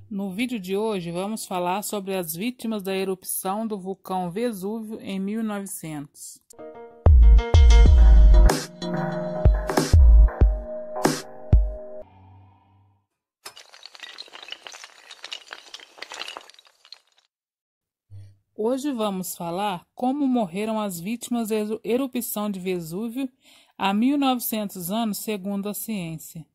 No vídeo de hoje, vamos falar sobre as vítimas da erupção do vulcão Vesúvio em 1900. Hoje vamos falar como morreram as vítimas da erupção de Vesúvio há 1900 anos, segundo a ciência.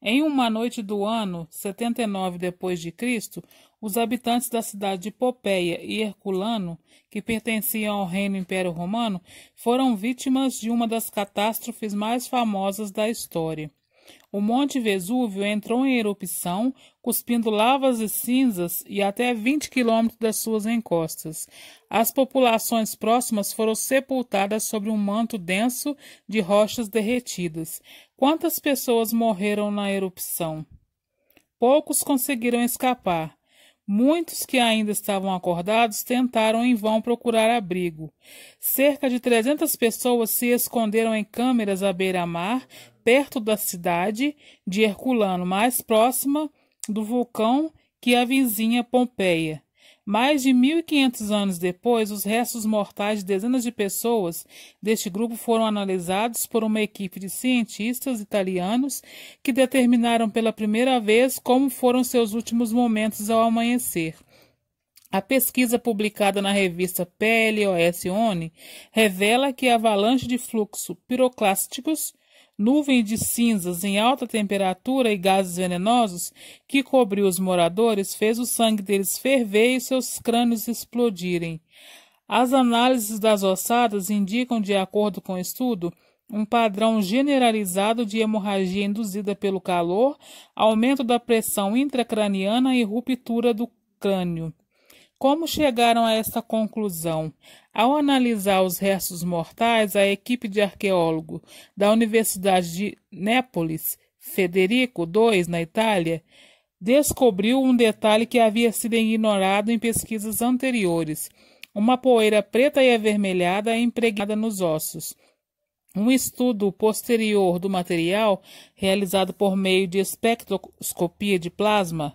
Em uma noite do ano 79 d.C., os habitantes da cidade de Popeia e Herculano, que pertenciam ao Reino Império Romano, foram vítimas de uma das catástrofes mais famosas da história. O Monte Vesúvio entrou em erupção, cuspindo lavas e cinzas e até 20 quilômetros das suas encostas. As populações próximas foram sepultadas sobre um manto denso de rochas derretidas. Quantas pessoas morreram na erupção? Poucos conseguiram escapar. Muitos que ainda estavam acordados tentaram em vão procurar abrigo. Cerca de 300 pessoas se esconderam em câmeras à beira-mar, perto da cidade de Herculano, mais próxima do vulcão que a vizinha Pompeia. Mais de 1.500 anos depois, os restos mortais de dezenas de pessoas deste grupo foram analisados por uma equipe de cientistas italianos que determinaram pela primeira vez como foram seus últimos momentos ao amanhecer. A pesquisa publicada na revista PLOS-ONI revela que a avalanche de fluxo piroclásticos, nuvem de cinzas em alta temperatura e gases venenosos que cobriu os moradores fez o sangue deles ferver e seus crânios explodirem. As análises das ossadas indicam, de acordo com o estudo, um padrão generalizado de hemorragia induzida pelo calor, aumento da pressão intracraniana e ruptura do crânio. Como chegaram a esta conclusão? Ao analisar os restos mortais, a equipe de arqueólogo da Universidade de Nápoles, Federico II, na Itália, descobriu um detalhe que havia sido ignorado em pesquisas anteriores: uma poeira preta e avermelhada impregnada nos ossos. Um estudo posterior do material, realizado por meio de espectroscopia de plasma,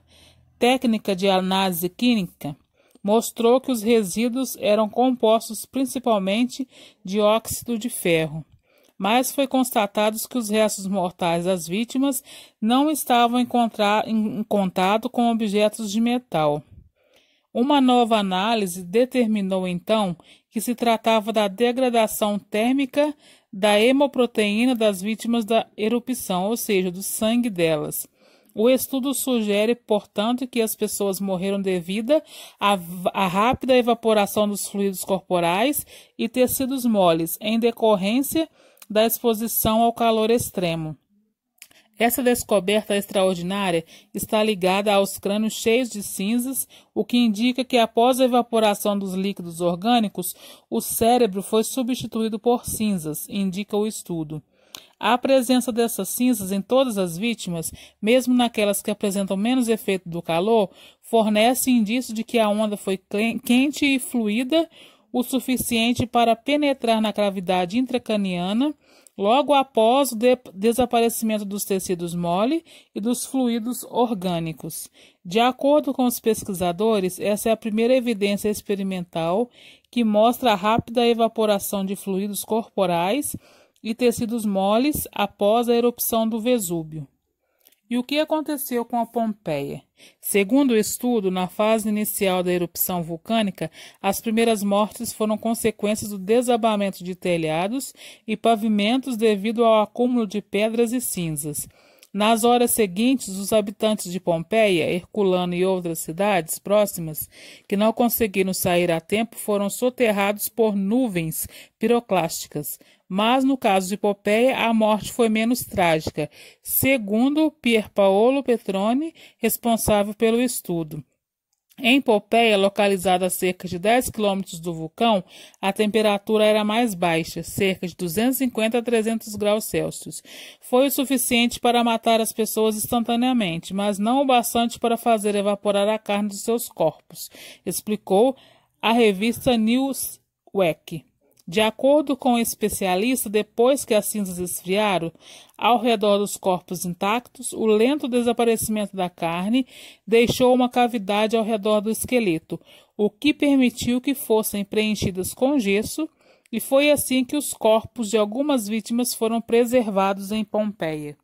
técnica de análise química, mostrou que os resíduos eram compostos principalmente de óxido de ferro, mas foi constatado que os restos mortais das vítimas não estavam em contato com objetos de metal. Uma nova análise determinou então que se tratava da degradação térmica da hemoproteína das vítimas da erupção, ou seja, do sangue delas. O estudo sugere, portanto, que as pessoas morreram devido à rápida evaporação dos fluidos corporais e tecidos moles, em decorrência da exposição ao calor extremo. Essa descoberta extraordinária está ligada aos crânios cheios de cinzas, o que indica que após a evaporação dos líquidos orgânicos, o cérebro foi substituído por cinzas, indica o estudo. A presença dessas cinzas em todas as vítimas, mesmo naquelas que apresentam menos efeito do calor, fornece indício de que a onda foi quente e fluida o suficiente para penetrar na cavidade intracraniana logo após o desaparecimento dos tecidos mole e dos fluidos orgânicos. De acordo com os pesquisadores, essa é a primeira evidência experimental que mostra a rápida evaporação de fluidos corporais e tecidos moles após a erupção do Vesúvio. E o que aconteceu com a Pompeia? Segundo o estudo, na fase inicial da erupção vulcânica, as primeiras mortes foram consequências do desabamento de telhados e pavimentos devido ao acúmulo de pedras e cinzas. Nas horas seguintes, os habitantes de Pompeia, Herculano e outras cidades próximas, que não conseguiram sair a tempo, foram soterrados por nuvens piroclásticas. Mas, no caso de Pompeia, a morte foi menos trágica, segundo Pier Paolo Petroni, responsável pelo estudo. Em Pompeia, localizada a cerca de 10 quilômetros do vulcão, a temperatura era mais baixa, cerca de 250 a 300 graus Celsius. Foi o suficiente para matar as pessoas instantaneamente, mas não o bastante para fazer evaporar a carne dos seus corpos, explicou a revista Newsweek. De acordo com o especialista, depois que as cinzas esfriaram, ao redor dos corpos intactos, o lento desaparecimento da carne deixou uma cavidade ao redor do esqueleto, o que permitiu que fossem preenchidas com gesso, e foi assim que os corpos de algumas vítimas foram preservados em Pompeia.